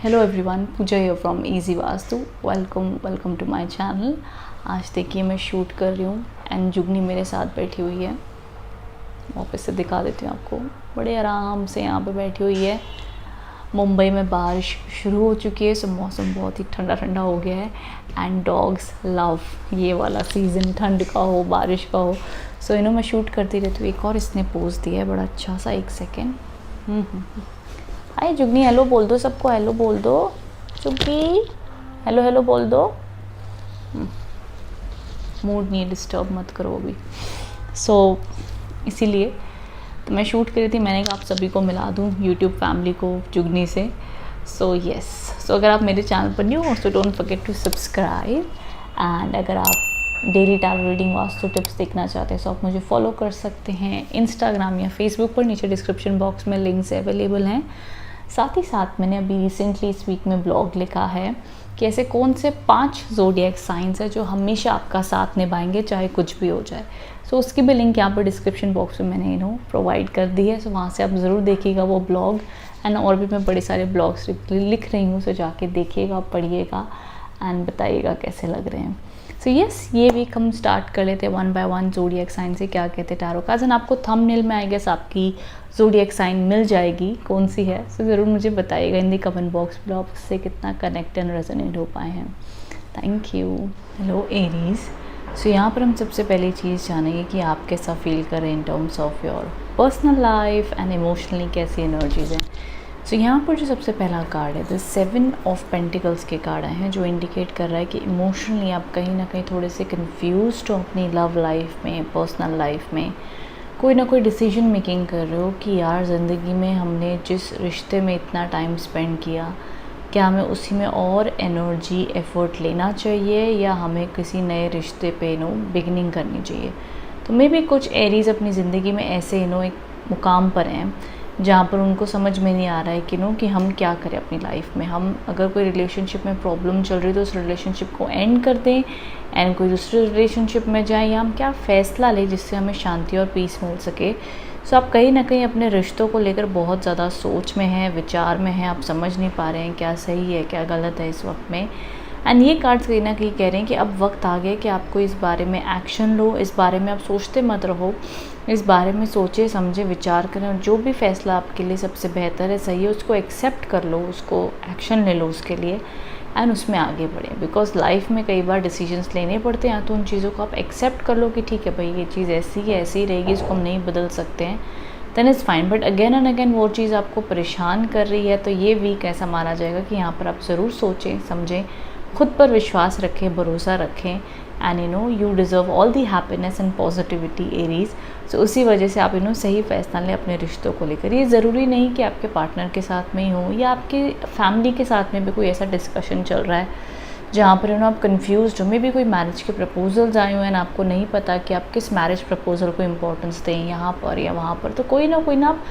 Hello everyone, Pooja here from easy Vastu. Welcome to my channel. आज देखिए मैं शूट कर रही हूँ एंड जुगनी मेरे साथ बैठी हुई है। वापस से दिखा देती हूँ आपको। बड़े आराम से यहाँ पे बैठी हुई है। मुंबई में बारिश शुरू हो चुकी है, सो मौसम बहुत ही ठंडा ठंडा हो गया है एंड डॉग्स लव ये वाला सीज़न, ठंड का हो बारिश का हो। सो मैं शूट करती रहती हूँ। एक और इसने पोज दिया है बड़ा अच्छा सा, एक सेकेंड। हाय जुगनी, हेलो बोल दो सबको, हेलो बोल दो जुगनी, हेलो हेलो बोल दो। मूड नहीं डिस्टर्ब मत करो अभी। इसीलिए तो मैं शूट करी थी। मैंने कहा आप सभी को मिला दूँ, यूट्यूब फैमिली को जुगनी से। सो अगर आप मेरे चैनल पर न्यू हो तो don't forget to subscribe. And अगर आप daily tarot reading Vastu tips देखना चाहते हैं तो आप मुझे फॉलो कर सकते हैं इंस्टाग्राम या फेसबुक पर। नीचे डिस्क्रिप्शन बॉक्स में लिंक्स अवेलेबल हैं। साथ ही साथ मैंने अभी रिसेंटली इस वीक में ब्लॉग लिखा है कि ऐसे कौन से 5 ज़ोडिएक साइंस है जो हमेशा आपका साथ निभाएंगे चाहे कुछ भी हो जाए। उसकी भी लिंक यहाँ पर डिस्क्रिप्शन बॉक्स में मैंने प्रोवाइड कर दी है। वहाँ से आप ज़रूर देखिएगा वो ब्लॉग। एंड और भी मैं बड़े सारे ब्लॉग्स लिख रही हूँ, जाके देखिएगा, पढ़िएगा एंड बताइएगा कैसे लग रहे हैं। ये वीक हम स्टार्ट कर लेते हैं 1 बाय 1 ज़ोडिएक साइन से क्या कहते हैं टैरो कार्ड्स। आपको थंबनेल में आई गेस आपकी ज़ोडिएक साइन मिल जाएगी कौन सी है। ज़रूर मुझे बताइएगा इन दी कमेंट बॉक्स में आप उससे कितना कनेक्ट एंड रेजोनेट हो पाए हैं। Thank you. Hello Aries. यहाँ पर हम सबसे पहली चीज़ जानेंगे कि आप कैसा फील कर रहे हैं इन terms of your personal life and emotionally कैसी एनर्जीज हैं। यहाँ पर जो सबसे पहला कार्ड है द 7 ऑफ पेंटिकल्स के कार्ड आए हैं, जो इंडिकेट कर रहा है कि इमोशनली आप कहीं ना कहीं थोड़े से कंफ्यूज्ड हो अपनी लव लाइफ में, पर्सनल लाइफ में। कोई ना कोई डिसीजन मेकिंग कर रहे हो कि यार ज़िंदगी में हमने जिस रिश्ते में इतना टाइम स्पेंड किया, क्या हमें उसी में और एनर्जी एफर्ट लेना चाहिए या हमें किसी नए रिश्ते पे बिगनिंग करनी चाहिए। तो मे भी कुछ एरीज अपनी ज़िंदगी में ऐसे एक मुकाम पर हैं जहाँ पर उनको समझ में नहीं आ रहा है कि हम क्या करें अपनी लाइफ में। हम अगर कोई रिलेशनशिप में प्रॉब्लम चल रही है तो उस रिलेशनशिप को एंड कर दें एंड कोई दूसरे रिलेशनशिप में जाएं, या हम क्या फ़ैसला लें जिससे हमें शांति और पीस मिल सके। आप कहीं ना कहीं अपने रिश्तों को लेकर बहुत ज़्यादा सोच में हैं, विचार में हैं। आप समझ नहीं पा रहे हैं क्या सही है क्या गलत है इस वक्त में। एंड ये कार्ड्स कहीं ना कहीं कह रहे हैं कि अब वक्त आ गया कि आपको इस बारे में एक्शन लो। इस बारे में आप सोचते मत रहो, इस बारे में सोचे समझे विचार करें और जो भी फ़ैसला आपके लिए सबसे बेहतर है, सही है, उसको एक्सेप्ट कर लो, उसको एक्शन ले लो उसके लिए एंड उसमें आगे बढ़ें। बिकॉज लाइफ में कई बार डिसीजंस लेने पड़ते हैं, तो उन चीज़ों को आप एक्सेप्ट कर लो कि ठीक है भाई ये चीज़ ऐसी है, ऐसी ही रहेगी, इसको हम नहीं बदल सकते हैं, then is fine. But again and again वो चीज़ आपको परेशान कर रही है, तो ये वीक ऐसा माना जाएगा कि यहाँ पर आप ज़रूर सोचें समझें, खुद पर विश्वास रखें, भरोसा रखें and you deserve all the happiness and positivity Aries. उसी वजह से आप सही फैसला लें अपने रिश्तों को लेकर। ये ज़रूरी नहीं कि आपके पार्टनर के साथ में ही हो या आपके फैमिली के साथ में भी कोई ऐसा डिस्कशन चल रहा है जहाँ पर आप कंफ्यूज हो। मे भी कोई मैरिज के प्रपोजल्स आए हुए हैं, आपको नहीं पता कि आप किस मैरिज प्रपोजल को इम्पोर्टेंस दें यहाँ पर या वहाँ पर। तो कोई ना आप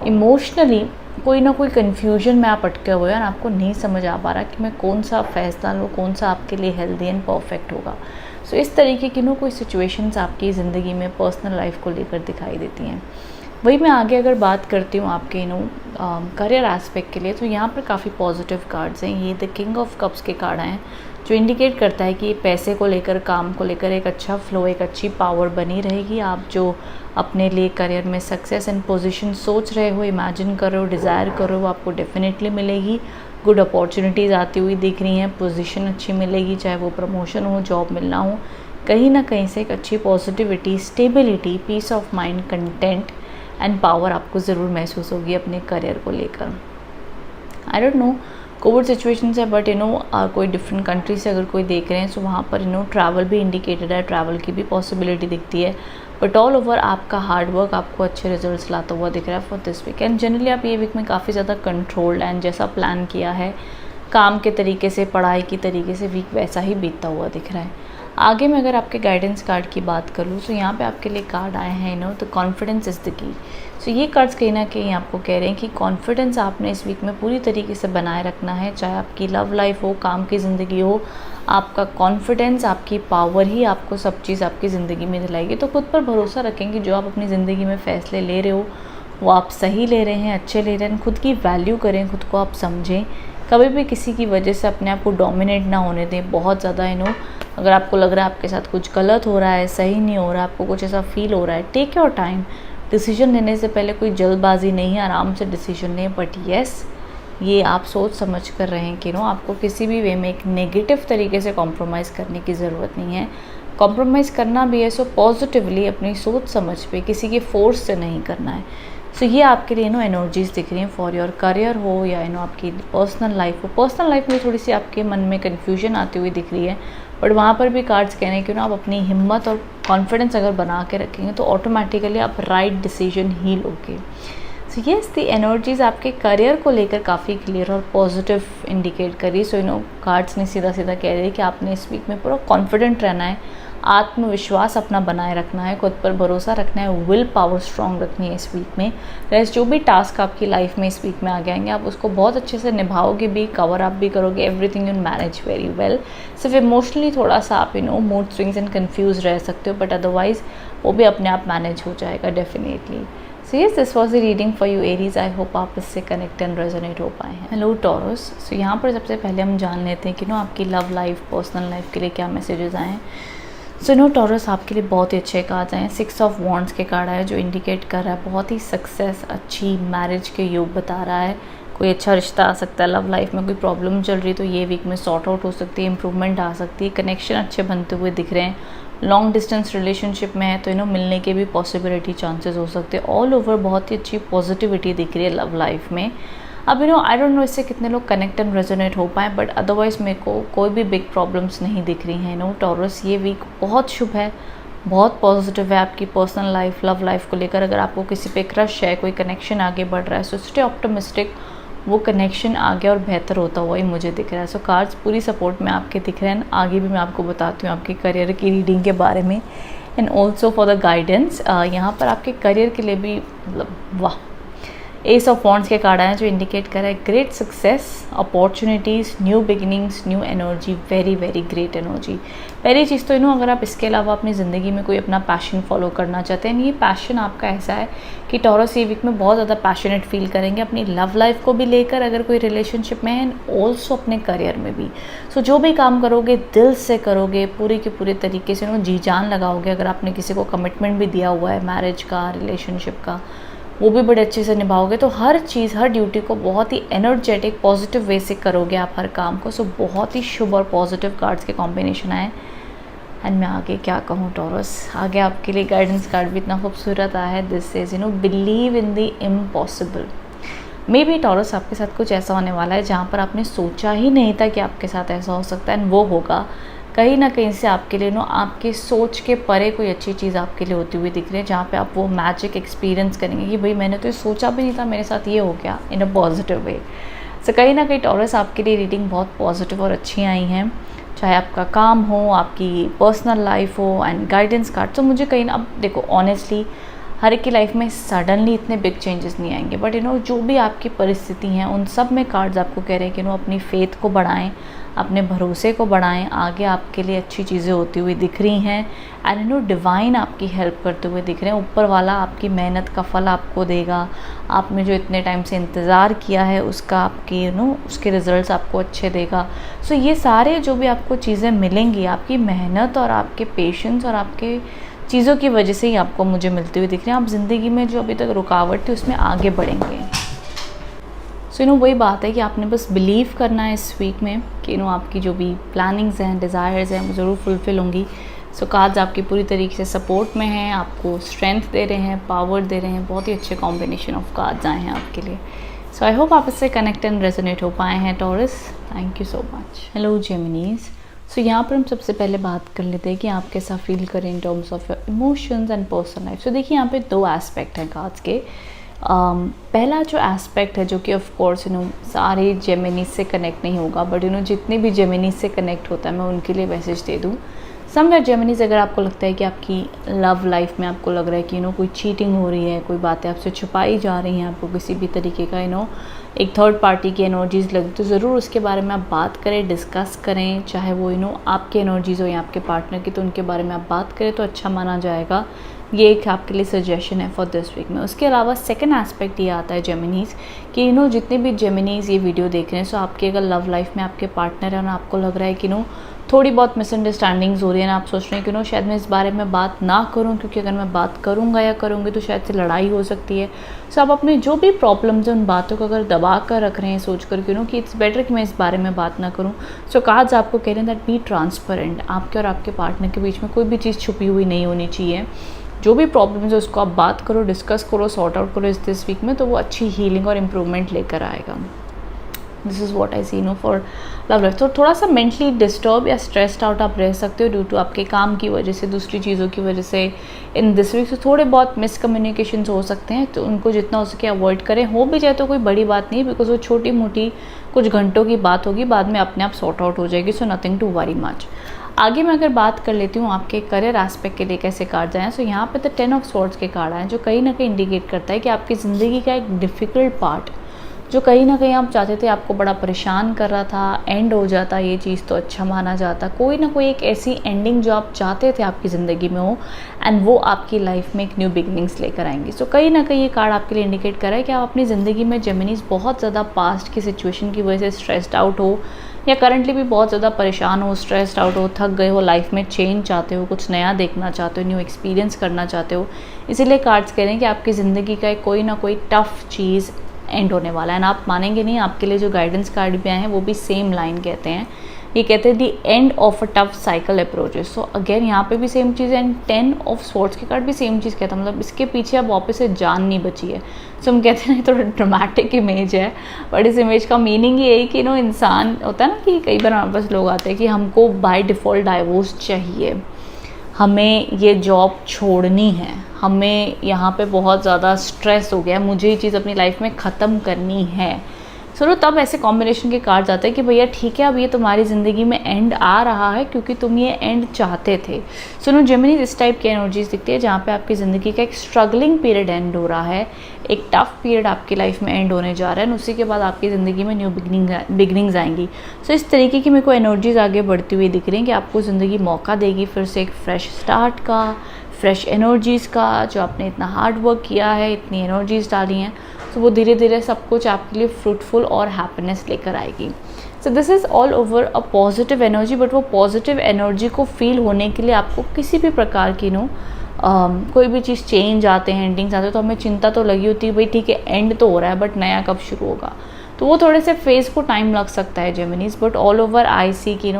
इमोशनली कोई ना कोई कन्फ्यूजन में आप अटके हुए हैं और आपको नहीं समझ आ पा रहा कि मैं कौन सा फ़ैसला लूँ, कौन सा आपके लिए हेल्दी एंड परफेक्ट होगा। इस तरीके की कोई सिचुएशंस आपकी ज़िंदगी में पर्सनल लाइफ को लेकर दिखाई देती हैं। वही मैं आगे अगर बात करती हूँ आपके करियर एस्पेक्ट के लिए, तो यहाँ पर काफ़ी पॉजिटिव कार्ड्स हैं। ये द किंग ऑफ कप्स के कार्ड हैं, जो इंडिकेट करता है कि पैसे को लेकर, काम को लेकर एक अच्छा फ्लो, एक अच्छी पावर बनी रहेगी। आप जो अपने लिए करियर में सक्सेस एंड पोजीशन सोच रहे हो, इमेजिन कर रहे हो, डिज़ायर कर रहे हो, आपको डेफिनेटली मिलेगी। गुड अपॉर्चुनिटीज़ आती हुई दिख रही हैं, पोजीशन अच्छी मिलेगी, चाहे वो प्रमोशन हो, जॉब मिलना हो, कहीं ना कहीं से एक अच्छी positivity, stability, peace of mind, content and power आपको ज़रूर महसूस होगी अपने करियर को लेकर। I don't know covid situation है, बट कोई डिफरेंट कंट्री से अगर कोई देख रहे हैं तो वहाँ पर ट्रैवल भी इंडिकेटेड है, ट्रैवल की भी पॉसिबिलिटी दिखती है। बट ऑल ओवर आपका हार्ड वर्क आपको अच्छे रिजल्ट्स लाता हुआ दिख रहा है for this week. And generally आप ये वीक में काफ़ी ज़्यादा कंट्रोल्ड एंड जैसा प्लान किया है काम के तरीके से, पढ़ाई की तरीके से, वीक वैसा ही बीतता हुआ दिख रहा है। आगे मैं अगर आपके गाइडेंस कार्ड की बात करूँ तो यहाँ पे आपके लिए कार्ड आए हैं तो कॉन्फिडेंस इज़ द की। ये कार्ड्स कहीं ना कहीं आपको कह रहे हैं कि कॉन्फिडेंस आपने इस वीक में पूरी तरीके से बनाए रखना है, चाहे आपकी लव लाइफ हो, काम की ज़िंदगी हो। आपका कॉन्फिडेंस, आपकी पावर ही आपको सब चीज़ आपकी ज़िंदगी में दिलाएगी। तो खुद पर भरोसा रखें कि जो आप अपनी ज़िंदगी में फ़ैसले ले रहे हो वो आप सही ले रहे हैं, अच्छे ले रहे हैं। खुद की वैल्यू करें, खुद को आप समझें, कभी भी किसी की वजह से अपने आप को डोमिनेट ना होने दें बहुत ज़्यादा। अगर आपको लग रहा है आपके साथ कुछ गलत हो रहा है, सही नहीं हो रहा है, आपको कुछ ऐसा फील हो रहा है, टेक योर टाइम। डिसीजन लेने से पहले कोई जल्दबाजी नहीं है, आराम से डिसीजन लें। बट येस, ये आप सोच समझ कर रहे हैं कि आपको किसी भी वे में एक नेगेटिव तरीके से कॉम्प्रोमाइज़ करने की ज़रूरत नहीं है। कॉम्प्रोमाइज़ करना भी है सो पॉजिटिवली, अपनी सोच समझ पे, किसी के फोर्स से नहीं करना है। सो ये आपके लिए एनर्जीज़ दिख रही हैं फॉर योर करियर हो या आपकी पर्सनल लाइफ हो। पर्सनल लाइफ में थोड़ी सी आपके मन में कन्फ्यूजन आती हुई दिख रही है, बट वहाँ पर भी कार्ड्स कह रहे हैं कि आप अपनी हिम्मत और कॉन्फिडेंस अगर बना के रखेंगे तो ऑटोमेटिकली आप राइट डिसीजन ही लोगे। सो येस, द एनर्जीज़ आपके करियर को लेकर काफ़ी क्लियर और पॉजिटिव इंडिकेट करी। सो कार्ड्स ने सीधा सीधा कह रहे हैं कि आपने इस वीक में पूरा कॉन्फिडेंट रहना है, आत्मविश्वास अपना बनाए रखना है, खुद पर भरोसा रखना है, विल पावर स्ट्रॉन्ग रखनी है इस वीक में। प्लस जो भी टास्क आपकी लाइफ में इस वीक में आ जाएंगे आप उसको बहुत अच्छे से निभाओगे भी, कवर अप भी करोगे, everything you manage very well. सिर्फ इमोशनली थोड़ा सा आप मूड स्विंग्स एंड कन्फ्यूज रह सकते हो, बट अदरवाइज वो भी अपने आप मैनेज हो जाएगा definitely. So yes, this was the reading for you Aries. I hope आप इससे कनेक्ट एंड रेजोनेट हो पाए हैं। Hello taurus. सो यहाँ पर सबसे पहले हम जान लेते हैं कि आपकी लव लाइफ, पर्सनल लाइफ के लिए क्या मैसेजेस आए हैं। सो टॉरस, आपके लिए बहुत ही अच्छे कार्ड्स आए हैं। 6 ऑफ वॉन्ड्स के कार्ड आए जो इंडिकेट कर रहा है बहुत ही सक्सेस, अच्छी मैरिज के योग बता रहा है। कोई अच्छा रिश्ता आ सकता है, लव लाइफ में कोई प्रॉब्लम चल रही तो ये वीक में सॉर्ट आउट हो सकती है, इंप्रूवमेंट आ सकती है, कनेक्शन अच्छे बनते हुए दिख रहे हैं। लॉन्ग डिस्टेंस रिलेशनशिप में है तो मिलने के भी पॉसिबिलिटी, चांसेस हो सकते हैं। ऑल ओवर बहुत ही अच्छी पॉजिटिविटी दिख रही है लव लाइफ में। अब आई डोंट नो इससे कितने लोग कनेक्ट एंड रेजोनेट हो पाए, बट अदरवाइज मेरे को कोई भी बिग प्रॉब्लम्स नहीं दिख रही हैं। टॉरस, ये वीक बहुत शुभ है, बहुत पॉजिटिव है आपकी पर्सनल लाइफ, लव लाइफ को लेकर। अगर आपको किसी पे क्रश है, कोई कनेक्शन आगे बढ़ रहा है, सो स्टे ऑप्टिमिस्टिक, वो कनेक्शन आगे और बेहतर होता हुआ ही मुझे दिख रहा है। सो कार्ड्स पूरी सपोर्ट में आपके दिख रहे हैं। आगे भी मैं आपको बताती हूँ आपके करियर की रीडिंग के बारे में and also for the guidance. यहाँ पर आपके करियर के लिए भी मतलब वाह, एस ऑफ वॉन्ड्स के कार्ड आए जो इंडिकेट कर रहा है great success, opportunities, new beginnings, new energy, very very great energy. पहली चीज़ तो अगर आप इसके अलावा अपनी ज़िंदगी में कोई अपना पैशन फॉलो करना चाहते हैं, ये पैशन आपका ऐसा है कि टॉरस ये वीक में बहुत ज़्यादा पैशनेट फील करेंगे अपनी लव लाइफ को भी लेकर, अगर कोई रिलेशनशिप में है, एंड ऑल्सो अपने करियर में भी। सो जो भी काम करोगे दिल से करोगे, पूरे के पूरे तरीके से जी जान लगाओगे। अगर आपने किसी को कमिटमेंट भी दिया हुआ है मैरिज का, रिलेशनशिप का, वो भी बड़े अच्छे से निभाओगे। तो हर चीज़, हर ड्यूटी को बहुत ही एनर्जेटिक पॉजिटिव वे से करोगे आप हर काम को। सो बहुत ही शुभ और पॉजिटिव कार्ड्स के कॉम्बिनेशन आए। एंड मैं आगे क्या कहूँ टॉरस, आगे आपके लिए गाइडेंस कार्ड भी इतना खूबसूरत आया है। This is believe in the impossible. May be taurus आपके साथ कुछ ऐसा होने वाला है जहाँ पर आपने सोचा ही नहीं था कि आपके साथ ऐसा हो सकता है, एंड वो होगा कहीं ना कहीं से आपके लिए आपके सोच के परे कोई अच्छी चीज़ आपके लिए होती हुई दिख रही है, जहाँ पे आप वो मैजिक एक्सपीरियंस करेंगे कि भाई मैंने तो ये सोचा भी नहीं था, मेरे साथ ये हो गया इन अ पॉजिटिव वे। सो कहीं ना कहीं टॉरस आपके लिए रीडिंग बहुत पॉजिटिव और अच्छी आई हैं, चाहे आपका काम हो, आपकी पर्सनल लाइफ हो, एंड गाइडेंस कार्ड। तो मुझे कहीं ना, अब देखो ऑनेस्टली हर एक की लाइफ में सडनली इतने बिग चेंजेस नहीं आएंगे, बट जो भी आपकी परिस्थिति हैं उन सब में कार्ड्स आपको कह रहे हैं कि अपनी फेथ को बढ़ाएं, अपने भरोसे को बढ़ाएं, आगे आपके लिए अच्छी चीज़ें होती हुई दिख रही हैं। एंड डिवाइन आपकी हेल्प करते हुए दिख रहे हैं। ऊपर वाला आपकी मेहनत का फल आपको देगा। आपने जो इतने टाइम से इंतज़ार किया है उसका आपकी उसके रिजल्ट्स आपको अच्छे देगा। सो ये सारे जो भी आपको चीज़ें मिलेंगी आपकी मेहनत और आपके पेशेंस और आपके चीज़ों की वजह से ही आपको मुझे मिलते हुए दिख रहे हैं। आप ज़िंदगी में जो अभी तक रुकावट थी उसमें आगे बढ़ेंगे। सो वही बात है कि आपने बस बिलीव करना है इस वीक में कि आपकी जो भी प्लानिंग्स हैं, डिज़ायर्स हैं, वो ज़रूर फुलफ़िल होंगी। सो कार्ड्स आपकी पूरी तरीके से सपोर्ट में हैं, आपको स्ट्रेंथ दे रहे हैं, पावर दे रहे हैं। बहुत ही अच्छे कॉम्बिनेशन ऑफ कार्ड्स आए हैं आपके लिए। सो आई होप आप इससे कनेक्ट एंड रेजोनेट हो पाए हैं Taurus. Thank you so much. Hello Geminis. So यहाँ पर हम सबसे पहले बात कर लेते हैं कि आप कैसा फील करें in terms of your emotions and personal life. So देखिए यहाँ पे 2 एस्पेक्ट हैं कार्ड्स के। पहला जो एस्पेक्ट है जो कि ऑफ कोर्स सारे जेमिनी से कनेक्ट नहीं होगा, बट जितने भी जेमिनी से कनेक्ट होता है मैं उनके लिए मैसेज दे दूँ। समवेयर जेमिनीज, अगर आपको लगता है कि आपकी लव लाइफ में आपको लग रहा है कि कोई चीटिंग हो रही है, कोई बातें आपसे छुपाई जा रही हैं, आपको किसी भी तरीके का एक थर्ड पार्टी की एनर्जीज़ लगी, तो ज़रूर उसके बारे में आप बात करें, डिस्कस करें। चाहे वो आपकी एनर्जीज़ हो या आपके पार्टनर की, तो उनके बारे में आप बात करें तो अच्छा माना जाएगा। ये एक आपके लिए सजेशन है फॉर दिस वीक में। उसके अलावा सेकंड एस्पेक्ट ये आता है जेमिनीज़ कि जितने भी जेमिनीज़ ये वीडियो देख रहे हैं, सो आपकी अगर लव लाइफ में आपके पार्टनर है और आपको लग रहा है कि थोड़ी बहुत मिसअंडरस्टैंडिंग्स हो रही है ना, आप सोच रहे हैं कि शायद मैं इस बारे में बात ना करूं, क्योंकि अगर मैं बात करूंगा या करूंगी तो शायद से लड़ाई हो सकती है। सो आप अपने जो भी प्रॉब्लम्स हैं उन बातों को अगर दबा कर रख रहे हैं सोच कर कि इट्स बेटर कि मैं इस बारे में बात ना करूं, सो कार्ड्स आपको कह रहे हैं दैट बी ट्रांसपेरेंट। आपके और आपके पार्टनर के बीच में कोई भी चीज़ छुपी हुई नहीं होनी चाहिए। जो भी प्रॉब्लम्स है उसको आप बात करो, डिस्कस करो, सॉर्ट आउट करो इस दिस वीक में, तो वो अच्छी हीलिंग और इम्प्रूवमेंट लेकर आएगा। This is what I see for love life. तो थोड़ा सा मेंटली डिस्टर्ब या स्ट्रेस्ड आउट आप रह सकते हो ड्यू टू आपके काम की वजह से, दूसरी चीज़ों की वजह से इन दिस वीक। तो थोड़े बहुत मिसकम्युनिकेशंस हो सकते हैं, तो उनको जितना हो सके अवॉइड करें। हो भी जाए तो कोई बड़ी बात नहीं, बिकॉज वो छोटी मोटी कुछ घंटों की बात होगी, बाद में अपने आप सॉर्ट आउट हो जाएगी। So nothing to worry much. आगे मैं अगर बात कर लेती हूँ आपके करियर एस्पेक्ट के लिए कैसे कार्ड्स आए हैं। सो यहाँ पे तो 10 ऑफ स्वॉर्ड्स के कार्ड आए हैं, जो कहीं ना कहीं इंडिकेट करता है कि आपकी ज़िंदगी का एक डिफ़िकल्ट पार्ट जो कहीं ना कहीं आप चाहते थे, आपको बड़ा परेशान कर रहा था, एंड हो जाता ये चीज़ तो अच्छा माना जाता। कोई ना कोई एक ऐसी एंडिंग जो आप चाहते थे आपकी ज़िंदगी में हो, एंड वो आपकी लाइफ में एक न्यू बिगनिंग्स लेकर आएंगी। सो कहीं ना कहीं ये कार्ड आपके लिए इंडिकेट कर रहा है कि आप अपनी ज़िंदगी में जेमिनीज़ बहुत ज़्यादा पास्ट की सिचुएशन की वजह से स्ट्रेस्ड आउट हो, या करंटली भी बहुत ज़्यादा परेशान हो, स्ट्रेस्ड आउट हो, थक गए हो, लाइफ में चेंज चाहते हो, कुछ नया देखना चाहते हो, न्यू एक्सपीरियंस करना चाहते हो। इसीलिए कार्ड्स कह रहे हैं कि आपकी ज़िंदगी का कोई ना कोई टफ चीज़ एंड होने वाला है। एंड आप मानेंगे नहीं, आपके लिए जो गाइडेंस कार्ड भी आए हैं वो भी सेम लाइन कहते हैं। ये कहते हैं the end of a tough cycle approaches. So again यहाँ पे भी सेम चीज़ है, एंड 10 ऑफ स्वॉर्ड्स के कार्ड भी सेम चीज़ कहता है, मतलब इसके पीछे अब वापस से जान नहीं बची है। सो हम कहते हैं थोड़ा ड्रामेटिक इमेज है, बट इस इमेज का मीनिंग ये है कि इंसान होता है ना कि कई बार हमारे पास लोग आते हैं कि हमको बाय डिफ़ॉल्ट डाइवोर्स चाहिए, हमें ये जॉब छोड़नी है, हमें यहाँ पे बहुत ज़्यादा स्ट्रेस हो गया, मुझे ये चीज़ अपनी लाइफ में ख़त्म करनी है। सो तब ऐसे कॉम्बिनेशन के कार्ड्स आते हैं कि भैया ठीक है, अब ये तुम्हारी ज़िंदगी में एंड आ रहा है क्योंकि तुम ये एंड चाहते थे। सो जेमिनी इस टाइप की एनर्जीज दिखती है जहाँ पे आपकी ज़िंदगी का एक स्ट्रगलिंग पीरियड एंड हो रहा है, एक टफ पीरियड आपकी लाइफ में एंड होने जा रहा है, और उसी के बाद आपकी ज़िंदगी में न्यू बिगनिंग्स आएंगी। सो इस तरीके की मेरे को एनर्जीज आगे बढ़ती हुई दिख रही हैं कि आपको ज़िंदगी मौका देगी फिर से एक फ्रेश स्टार्ट का, फ्रेश एनर्जीज़ का। जो आपने इतना हार्ड वर्क किया है, इतनी एनर्जीज़ डाली हैं, तो वो धीरे धीरे सब कुछ आपके लिए फ्रूटफुल और हैप्पीनेस लेकर आएगी। सो this is all over a positive energy, but वो पॉजिटिव एनर्जी को फील होने के लिए आपको किसी भी प्रकार की कोई भी चीज़ चेंज आते हैं, एंडिंग्स आते हैं, तो हमें चिंता तो लगी होती है भाई ठीक है एंड तो हो रहा है, बट नया कब शुरू होगा। तो वो थोड़े से फेज़ को टाइम लग सकता है जेमिनीज, बट ऑल ओवर आई सी कि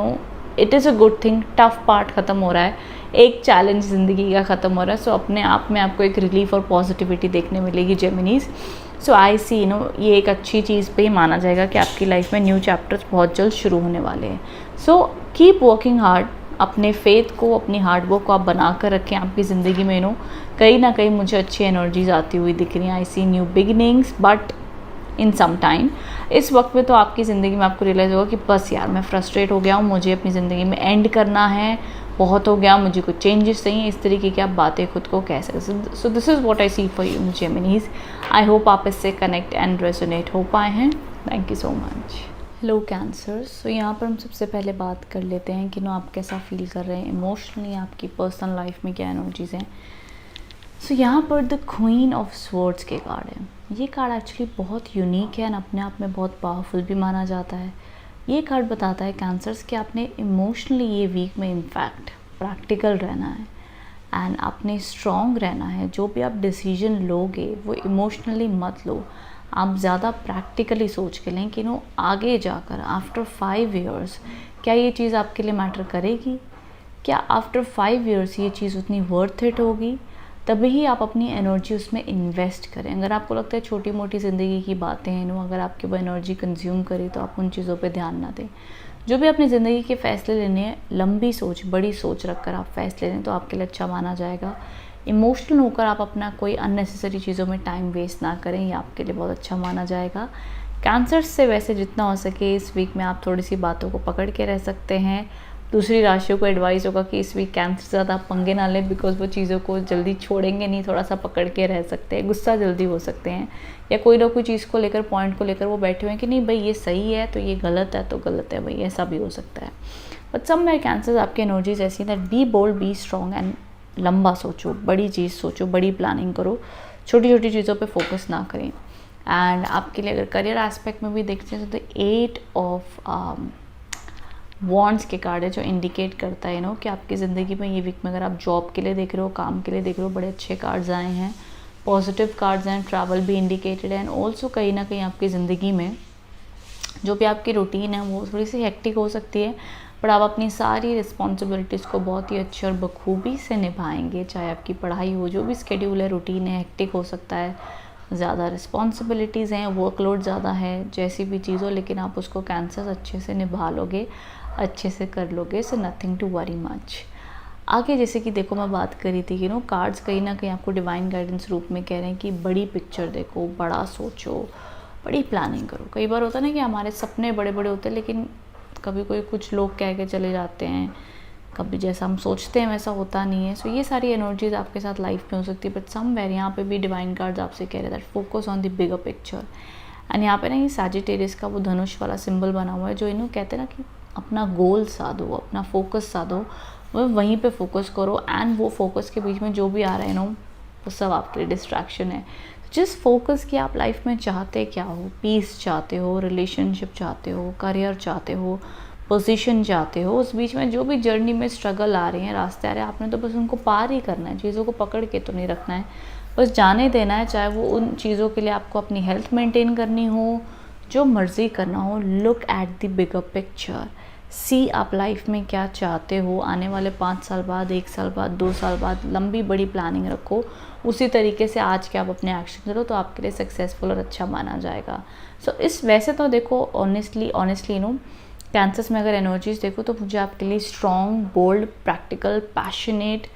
it is a good thing. Tough part ख़त्म हो रहा है, एक चैलेंज ज़िंदगी का ख़त्म हो रहा है। सो अपने आप में आपको एक रिलीफ और पॉजिटिविटी देखने मिलेगी जेमिनीज। सो आई सी ये एक अच्छी चीज़ पे ही माना जाएगा कि आपकी लाइफ में न्यू चैप्टर्स बहुत जल्द शुरू होने वाले हैं। सो कीप वर्किंग हार्ड, अपने फेथ को, अपनी हार्ड वर्क को आप बना कर रखें आपकी ज़िंदगी में। कहीं ना कहीं मुझे अच्छी एनर्जीज आती हुई दिख रही हैं। I see new beginnings, but in some time इस वक्त में तो आपकी ज़िंदगी में आपको रियलाइज़ होगा कि बस यार मैं फ्रस्ट्रेट हो गया हूँ, मुझे अपनी ज़िंदगी में एंड करना है, बहुत हो गया, मुझे कुछ चेंजेस चाहिए। इस तरीके की आप बातें खुद को कह सकते। So this is what I see for you Geminis. I hope आप इससे कनेक्ट एंड रेजोनेट हो पाए हैं। Thank you so much. Hello Cancers. So यहाँ पर हम सबसे पहले बात कर लेते हैं कि आप कैसा फील कर रहे हैं इमोशनली, आपकी पर्सनल लाइफ में क्या एनर्जीज़ हैं। सो यहाँ पर द क्वीन ऑफ स्वॉर्ड्स के कार्ड है। ये कार्ड एक्चुअली बहुत यूनिक है और अपने आप में बहुत पावरफुल भी माना जाता है। ये कार्ड बताता है कैंसर्स कि आपने इमोशनली ये वीक में इनफैक्ट प्रैक्टिकल रहना है एंड आपने स्ट्रॉन्ग रहना है। जो भी आप डिसीजन लोगे वो इमोशनली मत लो, आप ज़्यादा प्रैक्टिकली सोच के लें कि आगे जाकर आफ्टर 5 इयर्स क्या ये चीज़ आपके लिए मैटर करेगी, क्या आफ्टर 5 इयर्स ये चीज़ उतनी वर्थ इट होगी। तभी ही आप अपनी एनर्जी उसमें इन्वेस्ट करें। अगर आपको लगता है छोटी मोटी ज़िंदगी की बातें हैं अगर आपकी वो एनर्जी कंज्यूम करे तो आप उन चीज़ों पे ध्यान ना दें। जो भी अपनी ज़िंदगी के फ़ैसले लेने हैं, लंबी सोच, बड़ी सोच रखकर आप फ़ैसले लें तो आपके लिए अच्छा माना जाएगा। इमोशनल होकर आप अपना कोई अननेसेसरी चीज़ों में टाइम वेस्ट ना करें, ये आपके लिए बहुत अच्छा माना जाएगा। कैंसर से वैसे जितना हो सके इस वीक में आप थोड़ी सी बातों को पकड़ के रह सकते हैं। दूसरी राशियों को एडवाइस होगा कि इस वीक कैंसर से ज़्यादा आप पंगे ना लें, बिकॉज वो चीज़ों को जल्दी छोड़ेंगे नहीं, थोड़ा सा पकड़ के रह सकते हैं, गुस्सा जल्दी हो सकते हैं, या कोई ना कोई चीज़ को लेकर, पॉइंट को लेकर वो बैठे हुए हैं कि नहीं भाई ये सही है तो ये गलत है तो गलत है भाई, ऐसा भी हो सकता है। बट सब मेरे कैंसर्स आपकी एनर्जीज ऐसी that be bold, be strong and लंबा सोचो, बड़ी चीज़ सोचो, बड़ी प्लानिंग करो, छोटी छोटी चीज़ों पे फोकस ना करें। एंड आपके लिए अगर करियर एस्पेक्ट में भी देखते हैं तो 8 ऑफ वॉन्ड्स के कार्ड है, जो इंडिकेट करता है कि आपकी ज़िंदगी में ये वीक में अगर आप जॉब के लिए देख रहे हो, काम के लिए देख रहे हो, बड़े अच्छे कार्ड्स आए हैं, पॉजिटिव कार्ड्स हैं, ट्रैवल भी इंडिकेटेड है। एंड ऑल्सो कहीं ना कहीं आपकी ज़िंदगी में जो भी आपकी रूटीन है वो थोड़ी सी हेक्टिक हो सकती है, बट आप अपनी सारी रिस्पॉन्सिबिलिटीज़ को बहुत ही अच्छे और बखूबी से निभाएंगे। चाहे आपकी पढ़ाई हो, जो भी स्केड्यूल है, रूटीन है, हेक्टिक हो सकता है, ज़्यादा रिस्पॉन्सिबिलिटीज़ हैं, वर्कलोड ज़्यादा है, जैसी भी चीज़ हो, लेकिन आप उसको कैंसर अच्छे से निभा लोगे, अच्छे से कर लोगे। So nothing to worry much. आगे जैसे कि देखो मैं बात करी थी कि कार्ड्स कहीं ना कहीं आपको डिवाइन गाइडेंस रूप में कह रहे हैं कि बड़ी पिक्चर देखो, बड़ा सोचो, बड़ी प्लानिंग करो। कई बार होता है ना कि हमारे सपने बड़े बड़े होते हैं, लेकिन कभी कोई कुछ लोग कह के चले जाते हैं, कभी जैसा हम सोचते हैं वैसा होता नहीं है। सो ये सारी एनर्जीज आपके साथ लाइफ में हो सकती है, बट समवेयर यहाँ पे भी डिवाइन कार्ड्स आपसे कह रहे हैं that focus on the bigger picture. And यहाँ पे ना ये सैजिटेरियस का वो धनुष वाला सिंबल बना हुआ है, जो कहते हैं ना कि अपना गोल साधो, अपना फोकस साधो, वो वहीं पे फोकस करो। एंड वो फोकस के बीच में जो भी आ रहा है वो सब आपके लिए डिस्ट्रैक्शन है। जिस फोकस की आप लाइफ में चाहते क्या हो, पीस चाहते हो, रिलेशनशिप चाहते हो, करियर चाहते हो, पोजीशन चाहते हो, उस बीच में जो भी जर्नी में स्ट्रगल आ रहे हैं, रास्ते आ रहे हैं, आपने तो बस उनको पार ही करना है, चीज़ों को पकड़ के तो नहीं रखना है, बस जाने देना है। चाहे वो उन चीज़ों के लिए आपको अपनी हेल्थ मेंटेन करनी हो, जो मर्ज़ी करना हो। Look at the bigger picture, see आप लाइफ में क्या चाहते हो, आने वाले 5 साल बाद, 1 साल बाद, 2 साल बाद, लंबी बड़ी प्लानिंग रखो। उसी तरीके से आज के आप अपने एक्शन करो तो आपके लिए सक्सेसफुल और अच्छा माना जाएगा। सो इस वैसे तो देखो ऑनेस्टली कैंसर्स में अगर एनर्जीज देखो तो मुझे आपके लिए स्ट्रॉन्ग, बोल्ड, प्रैक्टिकल, पैशनेट,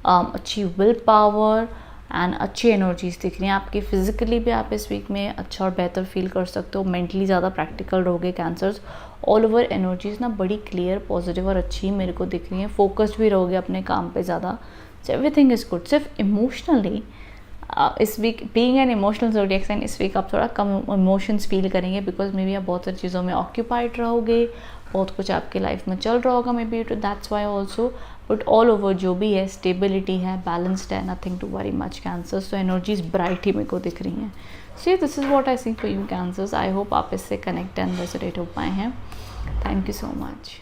अच्छी विल पावर एंड अच्छी एनर्जीज दिख रही हैं आपकी। फिजिकली भी आप इस वीक में अच्छा और बेहतर फील कर सकते हो, मेंटली ज़्यादा प्रैक्टिकल रहोगे कैंसर्स। ऑल ओवर एनर्जीज ना बड़ी क्लियर, पॉजिटिव और अच्छी मेरे को दिख रही हैं। फोकस्ड भी रहोगे अपने काम पे ज़्यादा। So everything is good. सिर्फ इमोशनली इस week being an emotional zodiac sign, इस वीक आप थोड़ा कम इमोशंस फील करेंगे, बिकॉज मे बी आप बहुत सारी चीज़ों में ऑक्यूपाइड रहोगे, बहुत कुछ आपके लाइफ में चल रहा होगा, maybe to that's why also. But all over जो भी है, स्टेबिलिटी है, बैलेंस्ड है, nothing to worry much Cancers. तो एनर्जीज ब्राइट ही मेरे को दिख रही हैं। So this is what I see for you Cancers. I hope आप इससे कनेक्ट एंड रेजोनेट हो पाए हैं। Thank you so much.